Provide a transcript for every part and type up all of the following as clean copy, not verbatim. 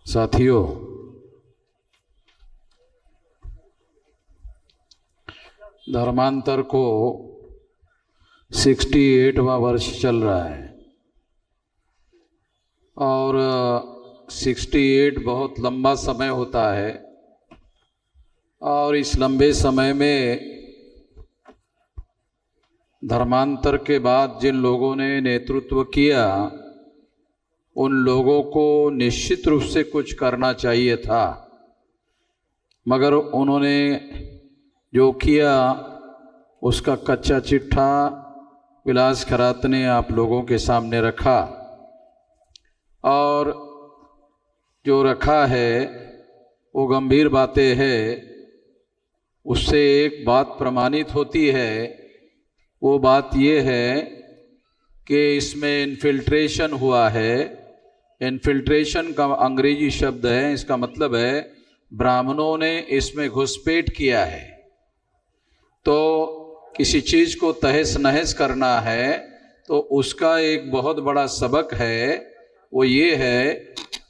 साथियों, धर्मांतर को 68वां वर्ष चल रहा है और 68 बहुत लंबा समय होता है और इस लंबे समय में धर्मांतर के बाद जिन लोगों ने नेतृत्व किया उन लोगों को निश्चित रूप से कुछ करना चाहिए था, मगर उन्होंने जो किया उसका कच्चा चिट्ठा विलास खरात ने आप लोगों के सामने रखा और जो रखा है वो गंभीर बातें हैं। उससे एक बात प्रमाणित होती है, वो बात ये है कि इसमें इन्फिल्ट्रेशन हुआ है। इन्फिल्ट्रेशन का अंग्रेजी शब्द है, इसका मतलब है ब्राह्मणों ने इसमें घुसपैठ किया है। तो किसी चीज़ को तहस नहस करना है तो उसका एक बहुत बड़ा सबक है, वो ये है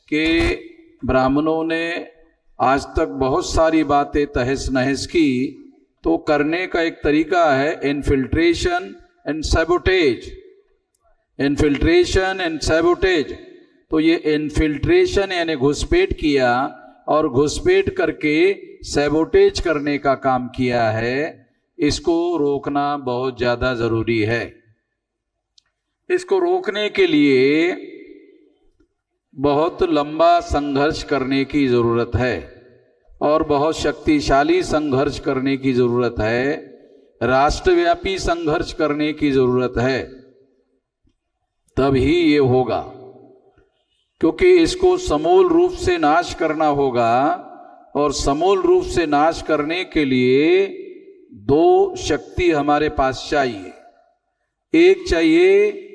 कि ब्राह्मणों ने आज तक बहुत सारी बातें तहस नहस की। तो करने का एक तरीका है infiltration and sabotage. Infiltration and sabotage. तो ये इन्फिल्ट्रेशन यानी घुसपैठ किया और घुसपैठ करके सैबोटेज करने का काम किया है। इसको रोकना बहुत ज़्यादा ज़रूरी है। इसको रोकने के लिए बहुत लंबा संघर्ष करने की ज़रूरत है और बहुत शक्तिशाली संघर्ष करने की ज़रूरत है, राष्ट्रव्यापी संघर्ष करने की ज़रूरत है, तभी ये होगा। क्योंकि इसको समूल रूप से नाश करना होगा और समूल रूप से नाश करने के लिए दो शक्ति हमारे पास चाहिए। एक चाहिए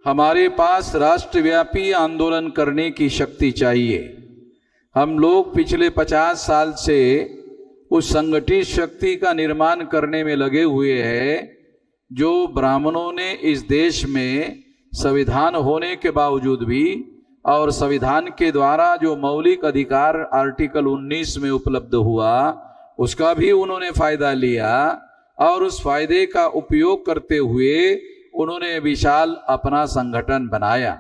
हमारे पास राष्ट्रव्यापी आंदोलन करने की शक्ति चाहिए। हम लोग पिछले 50 साल से उस संगठित शक्ति का निर्माण करने में लगे हुए हैं जो ब्राह्मणों ने इस देश में संविधान होने के बावजूद भी और संविधान के द्वारा जो मौलिक अधिकार आर्टिकल 19 में उपलब्ध हुआ उसका भी उन्होंने फायदा लिया और उस फायदे का उपयोग करते हुए उन्होंने विशाल अपना संगठन बनाया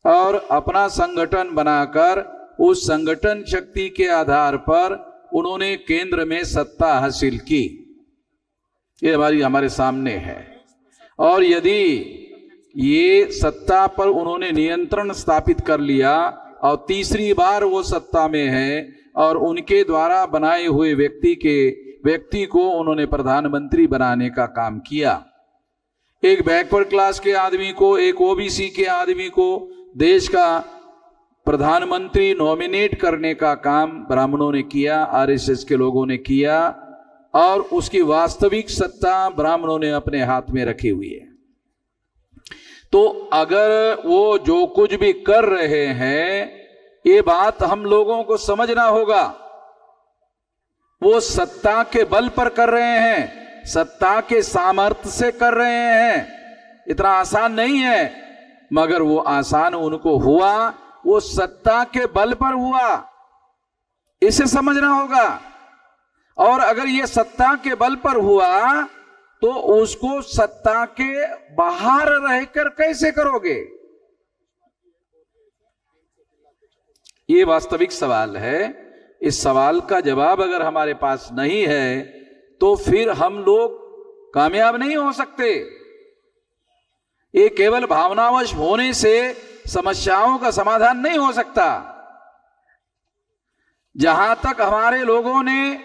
और अपना संगठन बनाकर उस संगठन शक्ति के आधार पर उन्होंने केंद्र में सत्ता हासिल की। ये हमारे सामने है। और यदि ये सत्ता पर उन्होंने नियंत्रण स्थापित कर लिया और तीसरी बार वो सत्ता में है और उनके द्वारा बनाए हुए व्यक्ति को उन्होंने प्रधानमंत्री बनाने का काम किया। एक बैकवर्ड क्लास के आदमी को, एक ओबीसी के आदमी को देश का प्रधानमंत्री नॉमिनेट करने का काम ब्राह्मणों ने किया, आरएसएस के लोगों ने किया और उसकी वास्तविक सत्ता ब्राह्मणों ने अपने हाथ में रखी हुई है। तो अगर वो जो कुछ भी कर रहे हैं, ये बात हम लोगों को समझना होगा। वो सत्ता के बल पर कर रहे हैं, सत्ता के सामर्थ्य से कर रहे हैं। इतना आसान नहीं है, मगर वो आसान उनको हुआ, वो सत्ता के बल पर हुआ, इसे समझना होगा। और अगर ये सत्ता के बल पर हुआ तो उसको सत्ता के बाहर रहकर कैसे करोगे? ये वास्तविक सवाल है। इस सवाल का जवाब अगर हमारे पास नहीं है तो फिर हम लोग कामयाब नहीं हो सकते। ये केवल भावनावश होने से समस्याओं का समाधान नहीं हो सकता। जहां तक हमारे लोगों ने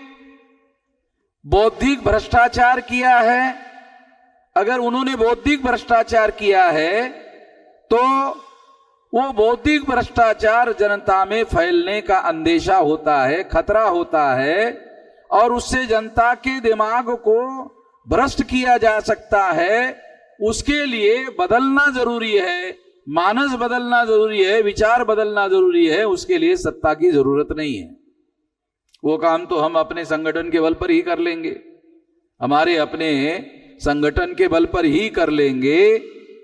बौद्धिक भ्रष्टाचार किया है, अगर उन्होंने बौद्धिक भ्रष्टाचार किया है तो वो बौद्धिक भ्रष्टाचार जनता में फैलने का अंदेशा होता है, खतरा होता है और उससे जनता के दिमाग को भ्रष्ट किया जा सकता है। उसके लिए बदलना जरूरी है, मानस बदलना जरूरी है, विचार बदलना जरूरी है। उसके लिए सत्ता की जरूरत नहीं है। वो काम तो हम अपने संगठन के बल पर ही कर लेंगे, हमारे अपने संगठन के बल पर ही कर लेंगे।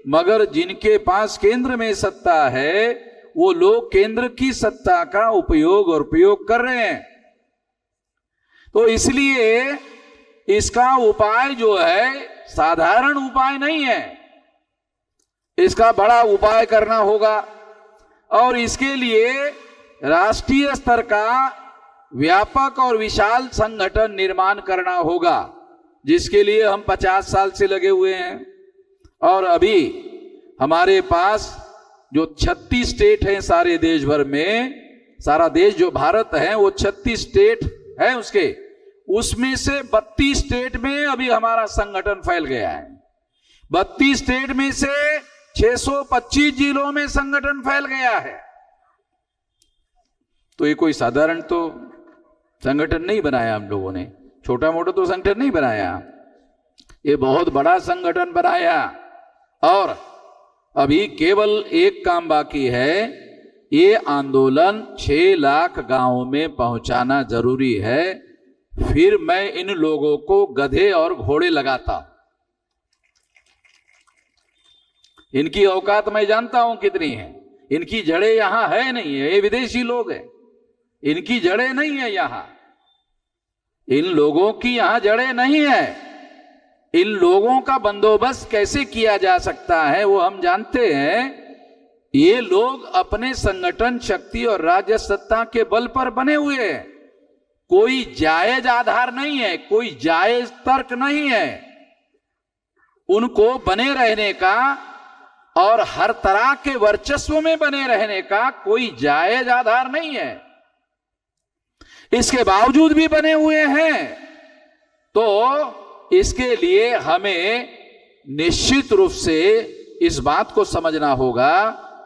मगर जिनके पास केंद्र में सत्ता है वो लोग केंद्र की सत्ता का उपयोग और प्रयोग कर रहे हैं। तो इसलिए इसका उपाय जो है साधारण उपाय नहीं है, इसका बड़ा उपाय करना होगा और इसके लिए राष्ट्रीय स्तर का व्यापक और विशाल संगठन निर्माण करना होगा, जिसके लिए हम 50 साल से लगे हुए हैं। और अभी हमारे पास जो 36 स्टेट हैं सारे देश भर में, सारा देश जो भारत है वो 36 स्टेट है उसमें से 32 स्टेट में अभी हमारा संगठन फैल गया है। 32 स्टेट में से 625 जिलों में संगठन फैल गया है। तो ये कोई साधारण तो संगठन नहीं बनाया हम लोगों ने, छोटा मोटा तो संगठन नहीं बनाया, ये बहुत बड़ा संगठन बनाया। और अभी केवल एक काम बाकी है, ये आंदोलन 6 लाख गांवों में पहुंचाना जरूरी है, फिर मैं इन लोगों को गधे और घोड़े लगाता। इनकी औकात मैं जानता हूं कितनी है, इनकी जड़ें यहां है नहीं है, ये विदेशी लोग हैं, इनकी जड़ें नहीं है यहां, इन लोगों की यहां जड़ें नहीं है। इन लोगों का बंदोबस्त कैसे किया जा सकता है वो हम जानते हैं। ये लोग अपने संगठन शक्ति और राज्य सत्ता के बल पर बने हुए हैं, कोई जायज आधार नहीं है, कोई जायज तर्क नहीं है उनको बने रहने का और हर तरह के वर्चस्व में बने रहने का कोई जायज आधार नहीं है। इसके बावजूद भी बने हुए हैं, तो इसके लिए हमें निश्चित रूप से इस बात को समझना होगा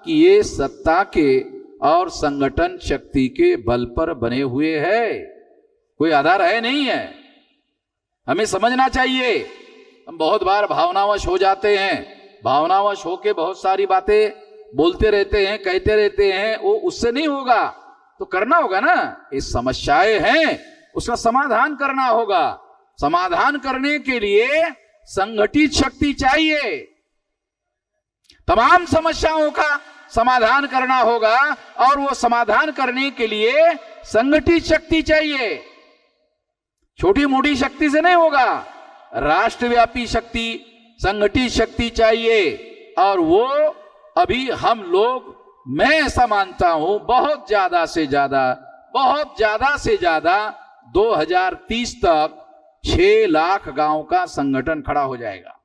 कि ये सत्ता के और संगठन शक्ति के बल पर बने हुए हैं, कोई आधार है नहीं है। हमें समझना चाहिए। हम बहुत बार भावनावश हो जाते हैं, भावनावश होके बहुत सारी बातें बोलते रहते हैं, कहते रहते हैं, वो उससे नहीं होगा, तो करना होगा ना। ये समस्याएं हैं, उसका समाधान करना होगा। समाधान करने के लिए संगठित शक्ति चाहिए, तमाम समस्याओं का समाधान करना होगा और वो समाधान करने के लिए संगठित शक्ति चाहिए, छोटी मोटी शक्ति से नहीं होगा, राष्ट्रव्यापी शक्ति, संगठित शक्ति चाहिए। और वो अभी हम लोग, मैं ऐसा मानता हूं, बहुत ज्यादा से ज्यादा 2030 तक 6 लाख गांव का संगठन खड़ा हो जाएगा।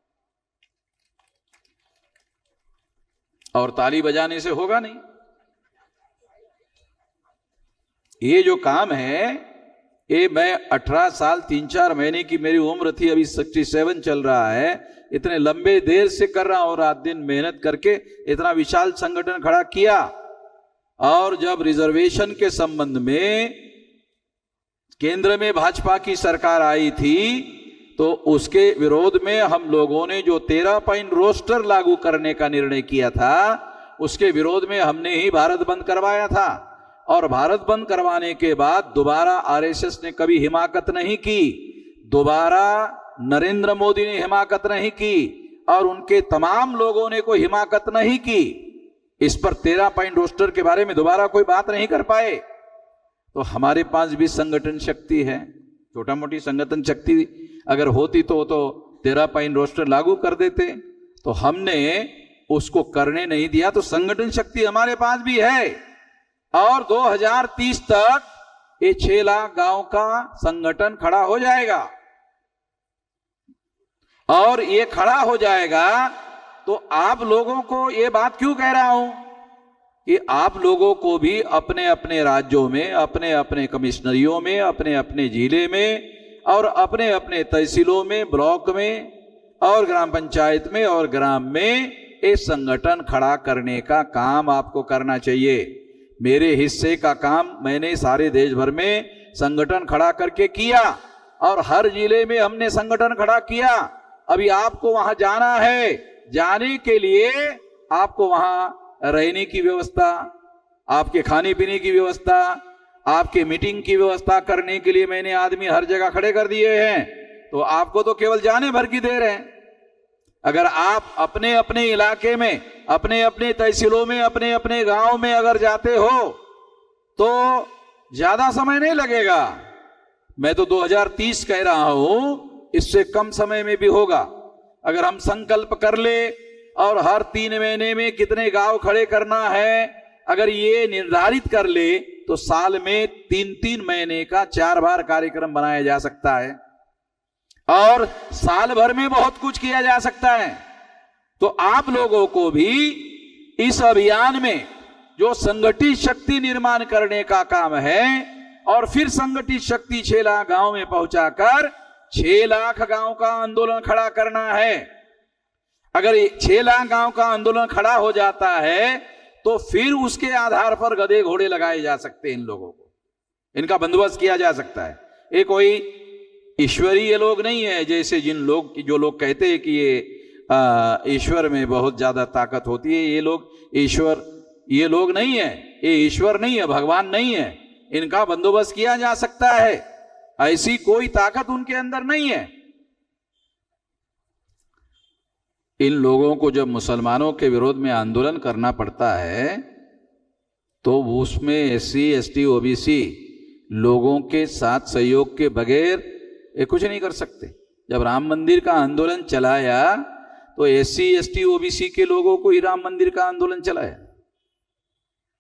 और ताली बजाने से होगा नहीं। ये जो काम है, ये मैं 18 साल 3-4 महीने की मेरी उम्र थी, अभी 67 चल रहा है, इतने लंबे देर से कर रहा हूं, रात दिन मेहनत करके इतना विशाल संगठन खड़ा किया। और जब रिजर्वेशन के संबंध में केंद्र में भाजपा की सरकार आई थी, तो उसके विरोध में हम लोगों ने जो 13 पॉइंट रोस्टर लागू करने का निर्णय किया था, उसके विरोध में हमने ही भारत बंद करवाया था। और भारत बंद करवाने के बाद दोबारा आरएसएस ने कभी हिमाकत नहीं की, दोबारा नरेंद्र मोदी ने हिमाकत नहीं की, और उनके तमाम लोगों ने कोई हिमाकत नहीं की। इस पर 13 पॉइंट रोस्टर के बारे में दोबारा कोई बात नहीं कर पाए। तो हमारे पास भी संगठन शक्ति है, छोटा मोटी संगठन शक्ति अगर होती तो 13 पॉइंट रोस्टर लागू कर देते, तो हमने उसको करने नहीं दिया। तो संगठन शक्ति हमारे पास भी है, और 2030 तक ये 6 लाख गांव का संगठन खड़ा हो जाएगा। और ये खड़ा हो जाएगा तो आप लोगों को ये बात क्यों कह रहा हूं कि आप लोगों को भी अपने अपने राज्यों में, अपने अपने कमिश्नरियों में, अपने अपने जिले में और अपने अपने तहसीलों में, ब्लॉक में और ग्राम पंचायत में और ग्राम में एक संगठन खड़ा करने का काम आपको करना चाहिए। मेरे हिस्से का काम मैंने सारे देश भर में संगठन खड़ा करके किया, और हर जिले में हमने संगठन खड़ा किया। अभी आपको वहां जाना है, जाने के लिए आपको वहां रहने की व्यवस्था, आपके खाने पीने की व्यवस्था, आपके मीटिंग की व्यवस्था करने के लिए मैंने आदमी हर जगह खड़े कर दिए हैं। तो आपको तो केवल जाने भर की देर है। अगर आप अपने अपने इलाके में, अपने अपने तहसीलों में, अपने अपने गांव में अगर जाते हो तो ज्यादा समय नहीं लगेगा। मैं तो 2030 कह रहा हूं, इससे कम समय में भी होगा। अगर हम संकल्प कर ले और हर 3 महीने में कितने गांव खड़े करना है, अगर ये निर्धारित कर ले तो साल में 3-3 महीने का 4 बार कार्यक्रम बनाया जा सकता है और साल भर में बहुत कुछ किया जा सकता है। तो आप लोगों को भी इस अभियान में जो संगठित शक्ति निर्माण करने का काम है और फिर संगठित शक्ति 6 लाख गांव में पहुंचाकर 6 लाख गांव का आंदोलन खड़ा करना है। अगर 6 लाख गांव का आंदोलन खड़ा हो जाता है तो फिर उसके आधार पर गधे घोड़े लगाए जा सकते हैं। इन लोगों को, इनका बंदोबस्त किया जा सकता है। ये कोई ईश्वरीय लोग नहीं है, जैसे जो लोग कहते हैं कि ये ईश्वर में बहुत ज्यादा ताकत होती है। ये लोग नहीं है, ये ईश्वर नहीं है, भगवान नहीं है। इनका बंदोबस्त किया जा सकता है, ऐसी कोई ताकत उनके अंदर नहीं है। इन लोगों को जब मुसलमानों के विरोध में आंदोलन करना पड़ता है तो उसमें SC ST OBC लोगों के साथ सहयोग के बगैर ये कुछ नहीं कर सकते। जब राम मंदिर का आंदोलन चलाया तो SC ST OBC के लोगों को ही राम मंदिर का आंदोलन चलाया।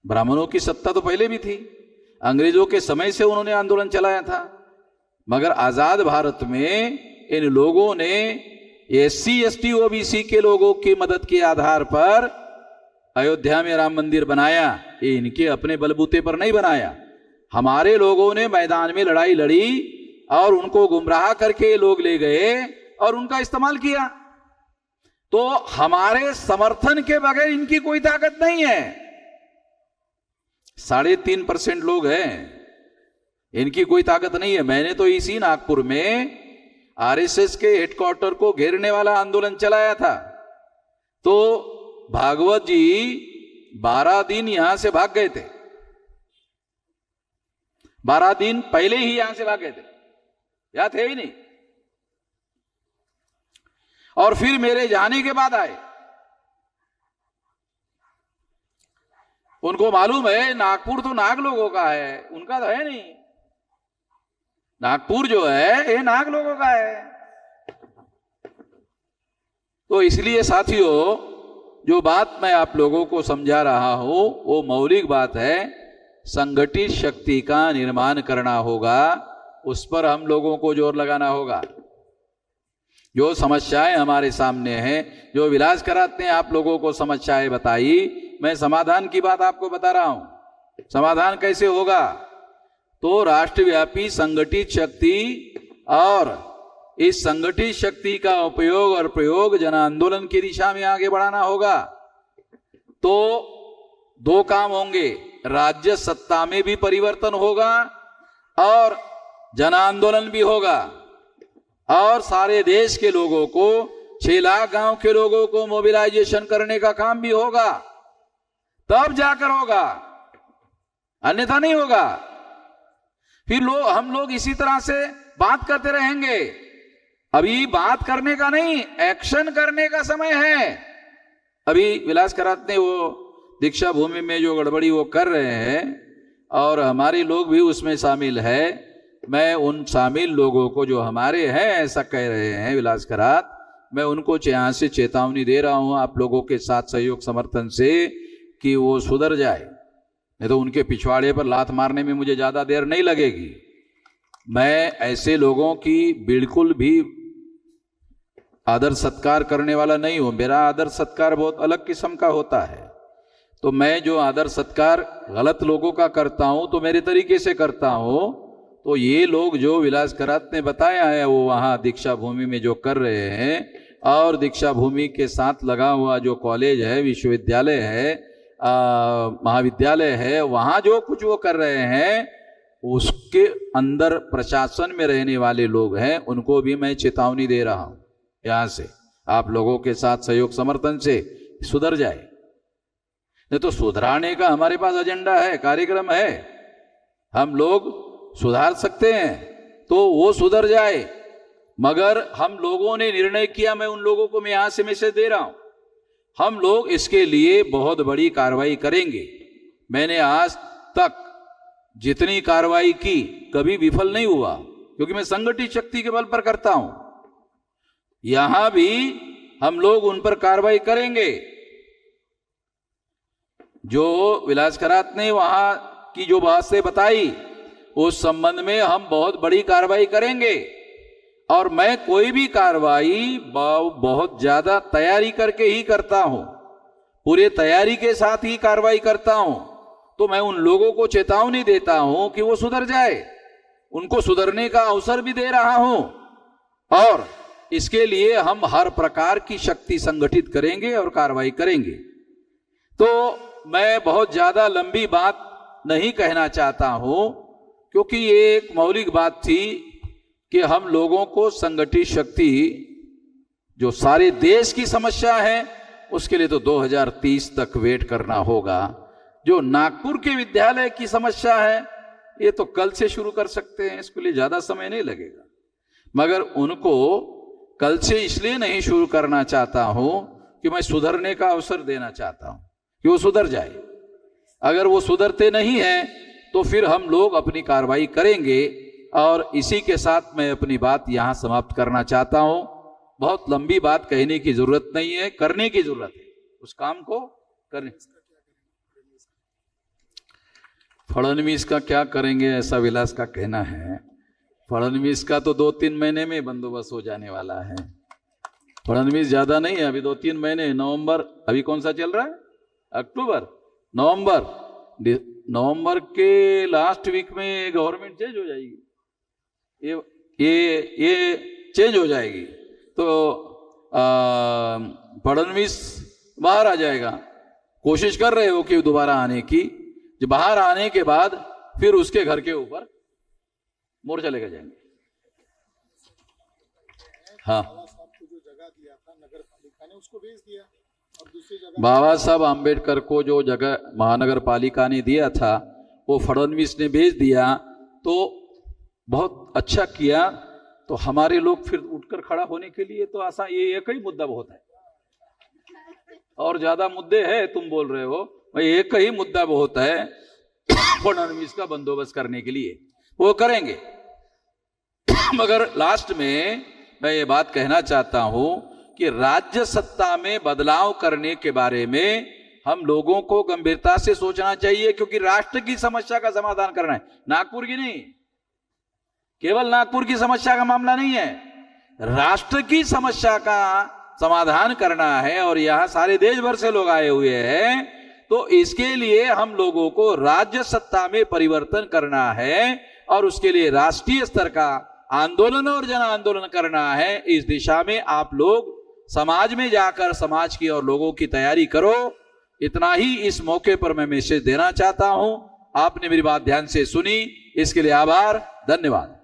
ब्राह्मणों की सत्ता तो पहले भी थी, अंग्रेजों के समय से उन्होंने आंदोलन चलाया था, मगर आजाद भारत में इन लोगों ने SC ST OBC के लोगों की मदद के आधार पर अयोध्या में राम मंदिर बनाया। ये इनके अपने बलबूते पर नहीं बनाया, हमारे लोगों ने मैदान में लड़ाई लड़ी और उनको गुमराह करके लोग ले गए और उनका इस्तेमाल किया। तो हमारे समर्थन के बगैर इनकी कोई ताकत नहीं है। 3.5% लोग हैं, इनकी कोई ताकत नहीं है। मैंने तो इसी नागपुर में RSS के हेडक्वार्टर को घेरने वाला आंदोलन चलाया था, तो भागवत जी 12 दिन यहां से भाग गए थे। 12 दिन पहले ही यहां से भाग गए थे, या थे ही नहीं, और फिर मेरे जाने के बाद आए। उनको मालूम है नागपुर तो नाग लोगों का है, उनका तो है नहीं। नागपुर जो है ये नाग लोगों का है। तो इसलिए साथियों, जो बात मैं आप लोगों को समझा रहा हूं वो मौलिक बात है। संगठित शक्ति का निर्माण करना होगा, उस पर हम लोगों को जोर लगाना होगा। जो समस्याएं हमारे सामने हैं, जो विलास कराते हैं आप लोगों को समस्याएं बताई, मैं समाधान की बात आपको बता रहा हूं। समाधान कैसे होगा? तो राष्ट्रव्यापी संगठित शक्ति और इस संगठित शक्ति का उपयोग और प्रयोग जन आंदोलन की दिशा में आगे बढ़ाना होगा। तो 2 काम होंगे, राज्य सत्ता में भी परिवर्तन होगा और जन आंदोलन भी होगा, और सारे देश के लोगों को, 6 लाख गांव के लोगों को मोबिलाइजेशन करने का काम भी होगा, तब जाकर होगा, अन्यथा नहीं होगा। फिर हम लोग इसी तरह से बात करते रहेंगे। अभी बात करने का नहीं, एक्शन करने का समय है। अभी विलास कराते वो दीक्षा भूमि में जो गड़बड़ी वो कर रहे हैं और हमारे लोग भी उसमें शामिल है। मैं उन शामिल लोगों को जो हमारे हैं ऐसा कह रहे हैं विलास करात, मैं उनको यहाँ से चेतावनी दे रहा हूँ आप लोगों के साथ सहयोग समर्थन से कि वो सुधर जाए, नहीं तो उनके पिछवाड़े पर लात मारने में मुझे ज्यादा देर नहीं लगेगी। मैं ऐसे लोगों की बिल्कुल भी आदर सत्कार करने वाला नहीं हूं। मेरा आदर सत्कार बहुत अलग किस्म का होता है। तो मैं जो आदर सत्कार गलत लोगों का करता हूं तो मेरे तरीके से करता हूं। तो ये लोग जो विलास करात ने बताया है वो वहां दीक्षा भूमि में जो कर रहे हैं, और दीक्षा भूमि के साथ लगा हुआ जो कॉलेज है, विश्वविद्यालय है, महाविद्यालय है, वहां जो कुछ वो कर रहे हैं, उसके अंदर प्रशासन में रहने वाले लोग हैं, उनको भी मैं चेतावनी दे रहा हूं यहां से, आप लोगों के साथ सहयोग समर्थन से सुधर जाए। नहीं तो सुधराने का हमारे पास एजेंडा है, कार्यक्रम है, हम लोग सुधार सकते हैं तो वो सुधर जाए। मगर हम लोगों ने निर्णय किया, मैं उन लोगों को मैं यहां से मैसेज दे रहा हूं, हम लोग इसके लिए बहुत बड़ी कार्रवाई करेंगे। मैंने आज तक जितनी कार्रवाई की कभी विफल नहीं हुआ, क्योंकि मैं संगठित शक्ति के बल पर करता हूं। यहां भी हम लोग उन पर कार्रवाई करेंगे। जो विलास खरात ने वहां की जो बातें बताई, उस संबंध में हम बहुत बड़ी कार्रवाई करेंगे। और मैं कोई भी कार्रवाई बहुत ज्यादा तैयारी करके ही करता हूं, पूरे तैयारी के साथ ही कार्रवाई करता हूं। तो मैं उन लोगों को चेतावनी देता हूं कि वो सुधर जाए, उनको सुधरने का अवसर भी दे रहा हूं। और इसके लिए हम हर प्रकार की शक्ति संगठित करेंगे और कार्रवाई करेंगे। तो मैं बहुत ज्यादा लंबी बात नहीं कहना चाहता हूं, क्योंकि ये एक मौलिक बात थी कि हम लोगों को संगठित शक्ति, जो सारे देश की समस्या है, उसके लिए तो 2030 तक वेट करना होगा। जो नागपुर के विद्यालय की समस्या है, ये तो कल से शुरू कर सकते हैं, इसके लिए ज्यादा समय नहीं लगेगा। मगर उनको कल से इसलिए नहीं शुरू करना चाहता हूं कि मैं सुधरने का अवसर देना चाहता हूं कि वो सुधर जाए। अगर वो सुधरते नहीं हैं तो फिर हम लोग अपनी कार्रवाई करेंगे। और इसी के साथ मैं अपनी बात यहां समाप्त करना चाहता हूं। बहुत लंबी बात कहने की जरूरत नहीं है, करने की जरूरत है, उस काम को करने। फडणवीस का क्या करेंगे ऐसा विलास का कहना है। फडणवीस का तो 2-3 महीने में बंदोबस्त हो जाने वाला है। फडणवीस ज्यादा नहीं है, अभी 2-3 महीने, नवंबर, अभी कौन सा चल रहा है, अक्टूबर, नवंबर के लास्ट वीक में गवर्नमेंट चेंज हो जाएगी, ये चेंज हो जाएगी। तो फडणवीस बाहर आ जाएगा। कोशिश कर रहे हो कि दोबारा आने की, जो बाहर आने के बाद फिर उसके घर के ऊपर मोर्चा लेकर जाएंगे। हाँ, जो जगह दिया था नगर पालिका ने, उसको भेज दिया। और दूसरी जगह बाबा साहब आम्बेडकर को जो जगह महानगर पालिका ने दिया था, वो फडणवीस ने भेज दिया। तो बहुत अच्छा किया। तो हमारे लोग फिर उठकर खड़ा होने के लिए तो आसान, ये एक ही मुद्दा बहुत है, और ज्यादा मुद्दे हैं तुम बोल रहे हो, भाई एक ही मुद्दा बहुत है फडणवीस का बंदोबस्त करने के लिए, वो करेंगे। मगर लास्ट में मैं ये बात कहना चाहता हूं कि राज्य सत्ता में बदलाव करने के बारे में हम लोगों को गंभीरता से सोचना चाहिए, क्योंकि राष्ट्र की समस्या का समाधान करना है, नागपुर की नहीं। केवल नागपुर की समस्या का मामला नहीं है, राष्ट्र की समस्या का समाधान करना है। और यहां सारे देश भर से लोग आए हुए हैं। तो इसके लिए हम लोगों को राज्य सत्ता में परिवर्तन करना है, और उसके लिए राष्ट्रीय स्तर का आंदोलन और जन आंदोलन करना है। इस दिशा में आप लोग समाज में जाकर समाज की और लोगों की तैयारी करो। इतना ही इस मौके पर मैं मैसेज देना चाहता हूं। आपने मेरी बात ध्यान से सुनी, इसके लिए आभार, धन्यवाद।